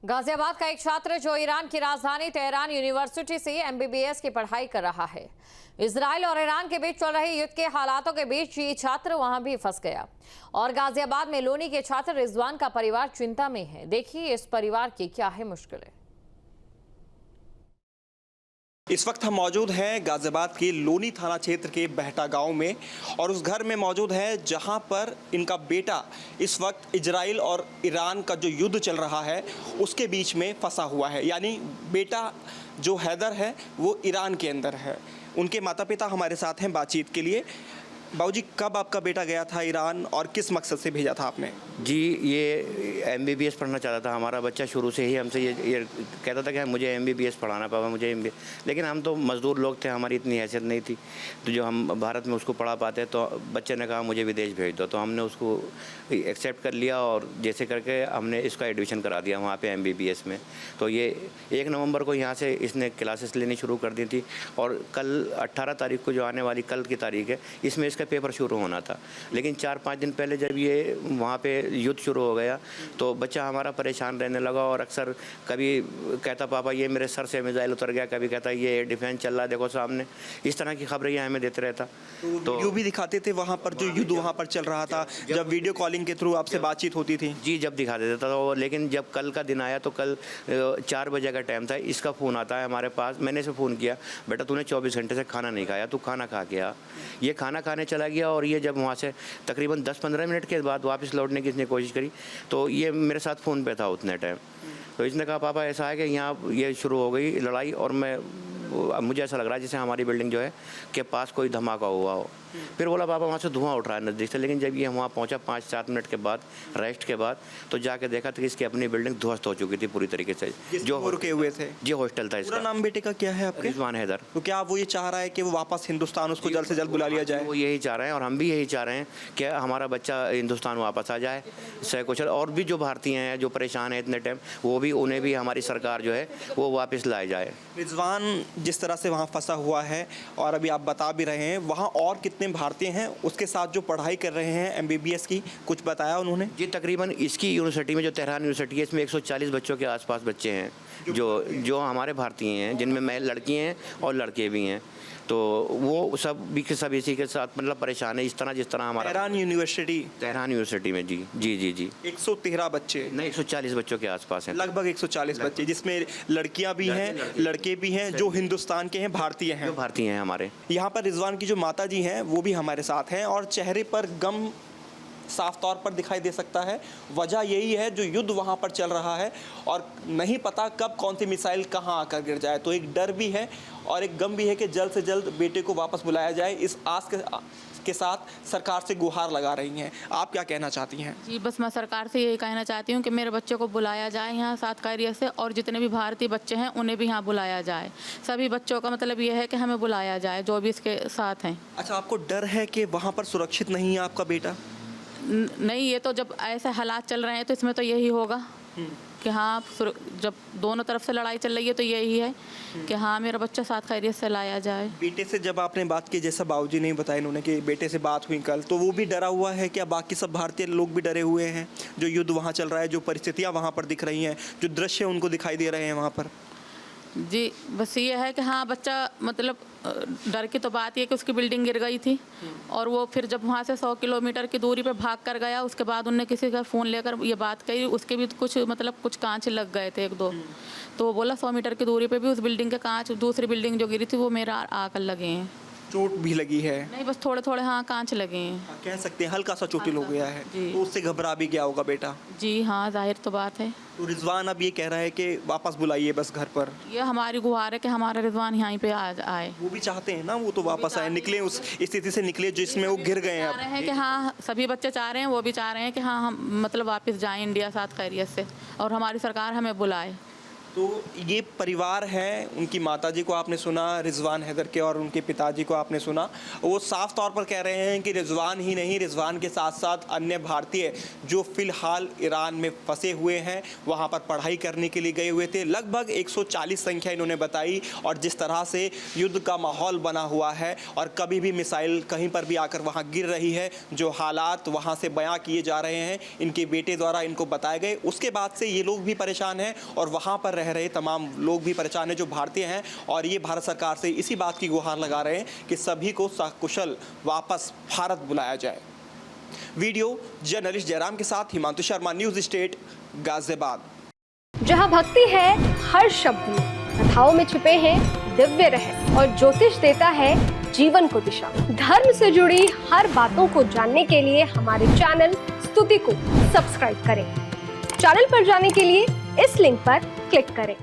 गाजियाबाद का एक छात्र जो ईरान की राजधानी तेहरान यूनिवर्सिटी से एमबीबीएस की पढ़ाई कर रहा है। इजराइल और ईरान के बीच चल रहे युद्ध के हालातों के बीच ये छात्र वहां भी फंस गया और गाजियाबाद में लोनी के छात्र रिजवान का परिवार चिंता में है। देखिए इस परिवार की क्या है मुश्किलें। इस वक्त हम मौजूद हैं गाजियाबाद के लोनी थाना क्षेत्र के बहटा गांव में और उस घर में मौजूद है जहां पर इनका बेटा इस वक्त इजराइल और ईरान का जो युद्ध चल रहा है उसके बीच में फंसा हुआ है। यानी बेटा जो हैदर है वो ईरान के अंदर है। उनके माता पिता हमारे साथ हैं बातचीत के लिए। बाबूजी, कब आपका बेटा गया था ईरान और किस मकसद से भेजा था आपने? जी, ये एमबीबीएस पढ़ना चाहता था हमारा बच्चा। शुरू से ही हमसे ये कहता था कि मुझे एमबीबीएस पढ़ाना पापा, मुझे एमबीबीएस। लेकिन हम तो मज़दूर लोग थे, हमारी इतनी हैसियत नहीं थी तो जो हम भारत में उसको पढ़ा पाते। तो बच्चे ने कहा मुझे विदेश भेज दो, तो हमने उसको एक्सेप्ट कर लिया और जैसे करके हमने इसका एडमिशन करा दिया वहाँ पर एमबीबीएस में। तो ये 1 नवंबर को यहाँ से इसने क्लासेस लेनी शुरू कर दी थी और कल 18 तारीख को जो आने वाली कल की तारीख है इसमें इसका पेपर शुरू होना था। लेकिन 4-5 दिन पहले जब ये वहाँ पे युद्ध शुरू हो गया तो बच्चा हमारा परेशान रहने लगा और अक्सर कभी कहता पापा ये मेरे सर से मिसाइल उतर गया, कभी कहता ये डिफेंस चल रहा है देखो सामने। इस तरह की खबरें ये हमें देते रहता। तो वीडियो भी दिखाते थे वहाँ पर जो युद्ध वहाँ पर चल रहा था, जब वीडियो कॉलिंग के थ्रू आपसे बातचीत होती थी? जी, जब दिखा देता था। लेकिन जब कल का दिन आया तो कल 4 बजे का टाइम था, इसका फ़ोन आता है हमारे पास। मैंने इसे फ़ोन किया, बेटा तूने 24 घंटे से खाना नहीं खाया, तू खाना खा के आ। ये खाना खाने चला गया और ये जब वहाँ से तकरीबन 10-15 मिनट के बाद वापस लौटने की इसने कोशिश करी तो ये मेरे साथ फ़ोन पे था उतने टाइम। तो इसने कहा पापा ऐसा है कि यहाँ ये शुरू हो गई लड़ाई और मुझे ऐसा लग रहा है जैसे हमारी बिल्डिंग जो है के पास कोई धमाका हुआ हो। फिर बोला पापा वहाँ से धुआं उठ रहा है नज़दीक से। लेकिन जब ये वहाँ पहुँचा 5-7 मिनट के बाद रेस्ट के बाद तो जाके देखा तो इसकी अपनी बिल्डिंग ध्वस्त हो चुकी थी पूरी तरीके से। जो रुके हुए थे जी, हॉस्टल था इसका। पूरा नाम बेटे का क्या है आपके? रिजवान हैदर। तो क्या वो ये चाह रहा है कि वो वापस हिंदुस्तान उसको जल्द से जल्द बुला लिया जाए? वो यही चाह रहे हैं और हम भी यही चाह रहे हैं कि हमारा बच्चा हिंदुस्तान वापस आ जाए सकुशल। और भी जो भारतीय हैं जो परेशान हैं इतने टाइम, वो भी उन्हें भी हमारी सरकार जो है वो वापस लाए जाए। रिजवान जिस तरह से वहाँ फंसा हुआ है और अभी आप बता भी रहे हैं वहाँ और कितने भारतीय हैं उसके साथ जो पढ़ाई कर रहे हैं एमबीबीएस की, कुछ बताया उन्होंने? जी, तकरीबन इसकी यूनिवर्सिटी में जो तेहरान यूनिवर्सिटी है इसमें 140 बच्चों के आसपास बच्चे हैं जो हमारे भारतीय हैं, जिनमें मैं लड़की हैं और लड़के भी हैं। तो वो सब इसी के साथ मतलब परेशान है इस तरह जिस तरह हमारा तेहरान यूनिवर्सिटी में। जी 113 बच्चे नहीं 140 बच्चों के आसपास हैं, लगभग 140 बच्चे, जिसमें लड़कियां भी हैं लड़के भी हैं जो हिंदुस्तान के हैं, भारतीय हैं। भारतीय हैं हमारे। यहाँ पर रिजवान की जो माता जी हैं वो भी हमारे साथ हैं और चेहरे पर गम साफ तौर पर दिखाई दे सकता है। वजह यही है जो युद्ध वहाँ पर चल रहा है और नहीं पता कब कौन सी मिसाइल कहाँ आकर गिर जाए। तो एक डर भी है और एक गम भी है कि जल्द से जल्द बेटे को वापस बुलाया जाए। इस आस के साथ सरकार से गुहार लगा रही हैं। आप क्या कहना चाहती हैं? जी, बस मैं सरकार से यही कहना चाहती हूँ कि मेरे बच्चे को बुलाया जाए यहाँ 7 खैरियत से और जितने भी भारतीय बच्चे हैं उन्हें भी यहाँ बुलाया जाए। सभी बच्चों का मतलब ये है कि हमें बुलाया जाए जो भी इसके साथ हैं। अच्छा, आपको डर है कि वहाँ पर सुरक्षित नहीं है आपका बेटा? नहीं, ये तो जब ऐसे हालात चल रहे हैं तो इसमें तो यही होगा कि हाँ, जब दोनों तरफ से लड़ाई चल रही है तो यही है कि हाँ मेरा बच्चा 7 खैरियत से लाया जाए। बेटे से जब आपने बात की, जैसा बाबूजी ने बताया इन्होंने कि बेटे से बात हुई कल, तो वो भी डरा हुआ है क्या? बाकी सब भारतीय लोग भी डरे हुए हैं जो युद्ध वहाँ चल रहा है, जो परिस्थितियाँ वहाँ पर दिख रही हैं, जो दृश्य उनको दिखाई दे रहे हैं वहाँ पर? जी, बस ये है कि हाँ बच्चा मतलब डर की तो बात ये कि उसकी बिल्डिंग गिर गई थी और वो फिर जब वहाँ से 100 किलोमीटर की दूरी पे भाग कर गया उसके बाद उनने किसी का फ़ोन लेकर ये बात कही, उसके भी कुछ कांच लग गए थे 1-2। तो वो बोला 100 मीटर की दूरी पे भी उस बिल्डिंग के कांच, दूसरी बिल्डिंग जो गिरी थी वो मेरा आकर लगे हैं। चोट भी लगी है? नहीं, बस थोड़े हाँ कांच लगे हैं। कह सकते हैं हल्का सा चोटिल हो गया है। तो उससे घबरा भी गया होगा बेटा? जी हाँ, जाहिर तो बात है। तो रिजवान अब ये कह रहा है कि वापस बुलाइए बस घर पर। ये हमारी गुहार है कि हमारा रिजवान यहीं पे आए। वो भी चाहते हैं ना, वो तो वापस आए, निकले उस स्थिति से निकले जिसमें वो गिर गए हैं। चाह रहे हैं कि हाँ, सभी बच्चे चाह रहे हैं, वो भी चाह रहे हैं कि हाँ हम मतलब वापस जाएं इंडिया 7 खैरियत से और हमारी सरकार हमें बुलाए। तो ये परिवार है, उनकी माताजी को आपने सुना, रिजवान हैदर के, और उनके पिताजी को आपने सुना। वो साफ तौर पर कह रहे हैं कि रिजवान ही नहीं, रिजवान के साथ साथ अन्य भारतीय जो फिलहाल ईरान में फंसे हुए हैं, वहाँ पर पढ़ाई करने के लिए गए हुए थे। लगभग 140 संख्या इन्होंने बताई। और जिस तरह से युद्ध का माहौल बना हुआ है और कभी भी मिसाइल कहीं पर भी आकर वहाँ गिर रही है, जो हालात वहाँ से बयां किए जा रहे हैं इनके बेटे द्वारा इनको बताए गए, उसके बाद से ये लोग भी परेशान हैं और वहाँ पर रह रहे तमाम लोग भी परेशान हैं जो भारतीय हैं। और ये भारत सरकार से इसी बात की गुहार लगा रहे हैं कि सभी को सकुशल वापस भारत बुलाया जाए। वीडियो जर्नलिस्ट जयराम के साथ हिमांशु शर्मा, न्यूज़ स्टेट, गाजियाबाद। जहां भक्ति है हर शब्द में, कथाओं में छिपे हैं दिव्य रहस्य और ज्योतिष देता है जीवन को दिशा। धर्म से जुड़ी हर बातों को जानने के लिए हमारे चैनल स्तुति को सब्सक्राइब करें। चैनल पर जाने के लिए इस लिंक पर क्लिक करें।